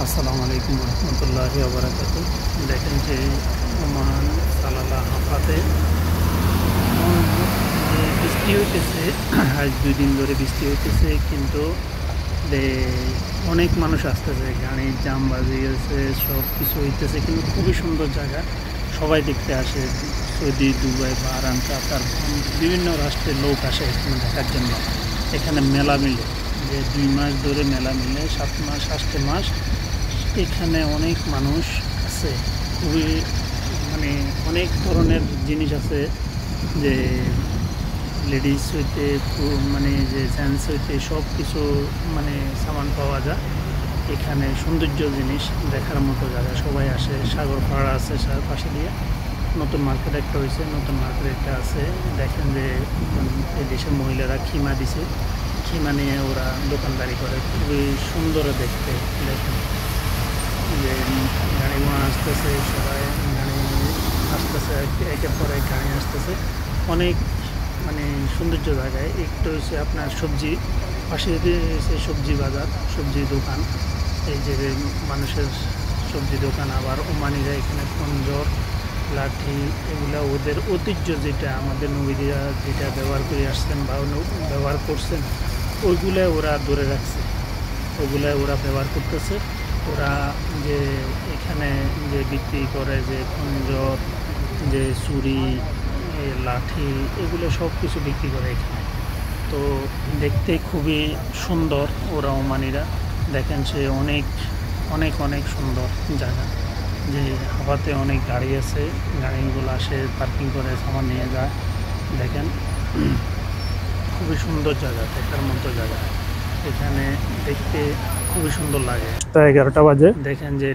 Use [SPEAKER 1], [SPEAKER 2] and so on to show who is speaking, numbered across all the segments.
[SPEAKER 1] আসসালামু আলাইকুম রহমতুল্লাহি ওয়া বারাকাতুহু। দেখেন যে ওমান সালালা হাফাতে যে বৃষ্টি হইতেছে, আজ 2 দিন ধরে বৃষ্টি হইতেছে, কিন্তু অনেক মানুষ আসতেছে, গাড়ির জামবাজি হয়েছে, সব কিছু হইতেছে, কিন্তু খুবই সুন্দর জায়গা, সবাই দেখতে আসে। সৌদি, দুবাই, বাহরাইন, কাতার, বিভিন্ন রাষ্ট্রের লোক আসে এখানে দেখার জন্য। এখানে মেলা মিলে, যে 2 মাস ধরে মেলা মিলে, 7 মাস 8 মাস এখানে অনেক মানুষ আছে। খুবই মানে অনেক ধরনের জিনিস আছে, যে লেডিস হইতে মানে যে জেন্টস হইতে সব কিছু মানে সামান পাওয়া যায় এখানে। সৌন্দর্য জিনিস দেখার মতো জায়গা, সবাই আসে। সাগর পাড়া আছে পাশে দিয়ে, নতুন মার্কেট একটা হয়েছে, নতুন মার্কেট একটা আছে। দেখেন যে এই দেশের মহিলারা খিমা দিছে, খিমা নিয়ে ওরা দোকানদারি করে, খুবই সুন্দর দেখতে। দেখেন যে গাড়িগুলো আসতেছে, সবাই গাড়ি আসতেছে, একের পর এক গাড়ি আসতেছে। অনেক মানে সৌন্দর্য জায়গায়। একটু হচ্ছে আপনার সবজি, পাশে হচ্ছে সবজি বাজার, সবজি দোকান, এই যে মানুষের সবজি দোকান। আবার ওমানিরা এখানে খঞ্জর, লাঠি, এগুলা ওদের ঐতিহ্য, যেটা আমাদের নবীরা যেটা ব্যবহার করে আসছেন বা ব্যবহার করছেন, ওইগুলো ওরা ধরে রাখছে, ওগুলো ওরা ব্যবহার করতেছে। ওরা যে এখানে যে বিক্রি করে, যে খঞ্জর, যে ছুরি, লাঠি, এগুলো সব কিছু বিক্রি করে এখানে। তো দেখতে খুবই সুন্দর ওরা ওমানিরা। দেখেন সে অনেক অনেক অনেক সুন্দর জায়গা, যে হাওয়াতে অনেক গাড়ি আছে, গাড়িগুলো আসে পার্কিং করে সামান নিয়ে যায়। দেখেন খুবই সুন্দর জায়গা, দেখার মতো জায়গা। এখানে দেখতে খুবই সুন্দর লাগে। 11টা বাজে। দেখেন যে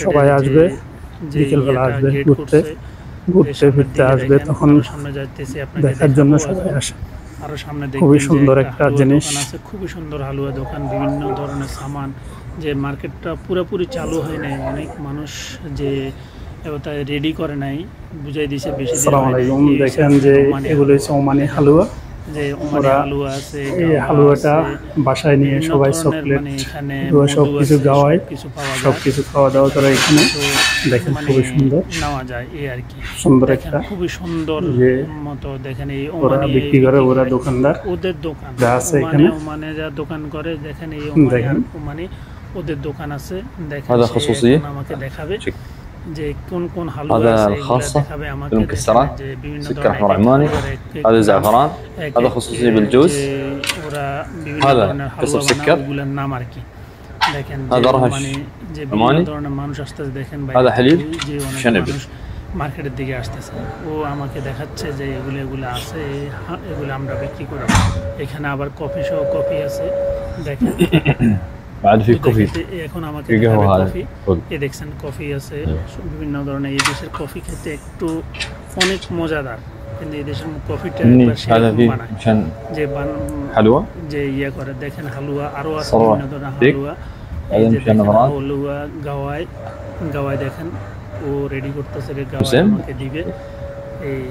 [SPEAKER 1] সবাই আসবে, বিকেলবেলা আসবে, ঘুরতে ফিরতে আসবে, তখন সামনে যাইতেছি দেখার জন্য সবাই আসে। আরো সামনে খুবই সুন্দর একটা জিনিস আছে, খুবই সুন্দর হালুয়া দোকান, বিভিন্ন ধরনের সামান। যে মার্কেটটা পুরোপুরি চালু হয় নাই, অনেক মানুষ যে রেডি করে নাই, বুঝাই দিছে বেশি দিন হয় নাই। দেখেন যে এগুলো হচ্ছে ওমানি হালুয়া, যে ওমানি হালুয়া আছে, এই হালুয়াটা বাসায় নিয়ে সবাই চকলেট সব কিছু গাওয়ায়, সব কিছু খাওয়া দাওয়া করে এখানে। দেখেন খুবই সুন্দর নেওয়া যায়, এই আর কি। সুন্দর একটা খুবই সুন্দর মতো। দেখেন এই ওরা বিক্রি করে, ওরা দোকানদার, ওদের দোকান যা আছে এখানে, ওমানে যা দোকান করে। দেখেন এই ওমানে ওদের দোকান আছে। দেখেন আমাকে দেখাবে যে কোন কোন হালুয়া আছে, এগুলো দেখাবে আমাকে। যে বিভিন্ন ধরনের
[SPEAKER 2] هذا زعفران، هذا خصوصي بالجوز،
[SPEAKER 1] ওরা বিভিন্ন ধরনের হালুয়া বানায়, ওগুলোর নাম আর কি। দেখেন মানে যে বিভিন্ন ধরনের মানুষ আসতেছে। দেখেন
[SPEAKER 2] هذا حليب
[SPEAKER 1] যে অনেক মানুষ মার্কেটের দিকে আসতেছে। ও আমাকে দেখাচ্ছে যে এগুলো আছে, এগুলো আমরা বিক্রি করি। এখানে আবার কফি সহ কফি আছে। দেখেন
[SPEAKER 2] بعد في كوفي
[SPEAKER 1] এখন আমাকে
[SPEAKER 2] কফি,
[SPEAKER 1] এই দেখছেন কফি আছে, বিভিন্ন ধরনের। এই দেশের কফি খেতে একটু অনেক মজাদার, কিন্তু এই দেশের কফিটা বানায় যে
[SPEAKER 2] হালুয়া,
[SPEAKER 1] যে ইয়ে করে। দেখেন হালুয়া আরো আছে, বিভিন্ন ধরনের হালুয়া। এই যে হালুয়া গাওয়ায় দেখেন ও রেডি করতেছে, গাওয়ায় আমাকে দিবে। এই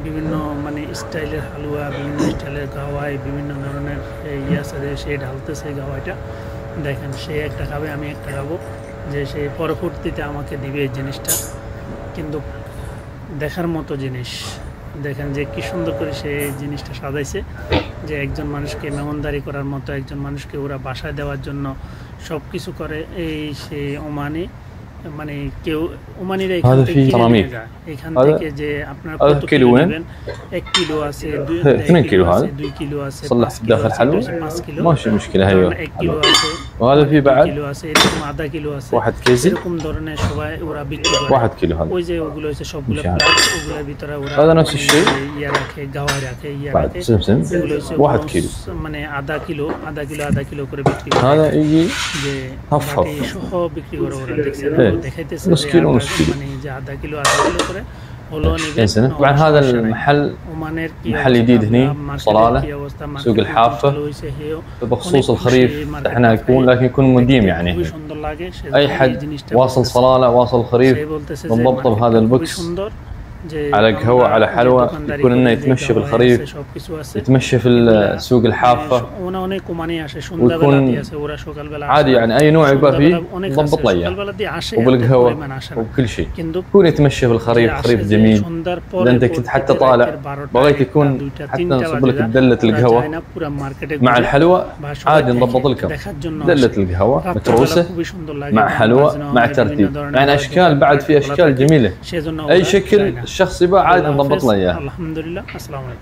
[SPEAKER 1] বিভিন্ন মানে স্টাইলের হালুয়া, বিভিন্ন স্টাইলের গাওয়ায়, বিভিন্ন ধরনের ইয়ে আছে, সে ঢালতেছে গাওয়াইটা। দেখেন সে একটা খাবে, আমি একটা খাবো, যে সে পরবর্তীতে আমাকে দিবে এই জিনিসটা। কিন্তু দেখার মতো জিনিস। দেখেন যে কি সুন্দর করে সে জিনিসটা সাজাইছে, যে একজন মানুষকে মেহমানদারি করার মতো, একজন মানুষকে ওরা বাসায় দেওয়ার জন্য সব কিছু করে। এই সে ওমানি, মানে কেউ ওমানিরা এখান থেকে যায়, এখান থেকে যে আপনার কত কিলো নেবেন, 1 কিলো আছে, 2 কিলো আছে, 5 কিলো আছে, 1 কিলো আছে,
[SPEAKER 2] وهذا في بعد
[SPEAKER 1] কিলো আছে, এরকম আধা কিলো আছে,
[SPEAKER 2] 1 কেজি,
[SPEAKER 1] এরকম ধরনের সবাই ওরা বিক্রি করে।
[SPEAKER 2] 1 কিলো هذا
[SPEAKER 1] ওই যে ওগুলো হচ্ছে সবগুলো, ওগুলোর ভিতরে ওরা
[SPEAKER 2] هذا نفس الشيء
[SPEAKER 1] ইয়া রাখে, গাওয়া রাখে, ইয়া
[SPEAKER 2] بعد
[SPEAKER 1] রাখে।
[SPEAKER 2] سمسم
[SPEAKER 1] এগুলো হচ্ছে
[SPEAKER 2] 1 كيلو،
[SPEAKER 1] মানে আধা কিলো করে বিক্রি করে।
[SPEAKER 2] هذا يجي
[SPEAKER 1] যে
[SPEAKER 2] হাফ
[SPEAKER 1] সহ বিক্রি করে ওরা। দেখছেন দেখাইতেছে
[SPEAKER 2] نص كيلو نص كيلو
[SPEAKER 1] মানে যে আধা কিলো করে হলো নিবে।
[SPEAKER 2] طبعا هذا المحل محل جديد هنا صلالة سوق الحافة. بخصوص الخريف احنا يكون لكن يكون مديم يعني اي حد واصل صلالة واصل خريف بالضبط بهذا البوكس على قهوة على حلوى، يكون إنه يتمشى بالخريف، يتمشى في سوق الحافة، ويكون عادي يعني أي نوع يبغى فيه ضبط له إياه، وبالقهوة وبكل شيء. يكون يتمشى في الخريف، خريف جميل. إذا أنت كنت حتى طالع بغيت يكون حتى نصب لك دلة القهوة مع الحلوى، عادي نضبط لكم دلة القهوة متروسة مع حلوى مع ترتيب. يعني أشكال بعد في أشكال جميلة، أي شكل الشخص يبغى عادي نضبط له إياه.
[SPEAKER 1] الحمد لله. السلام عليكم.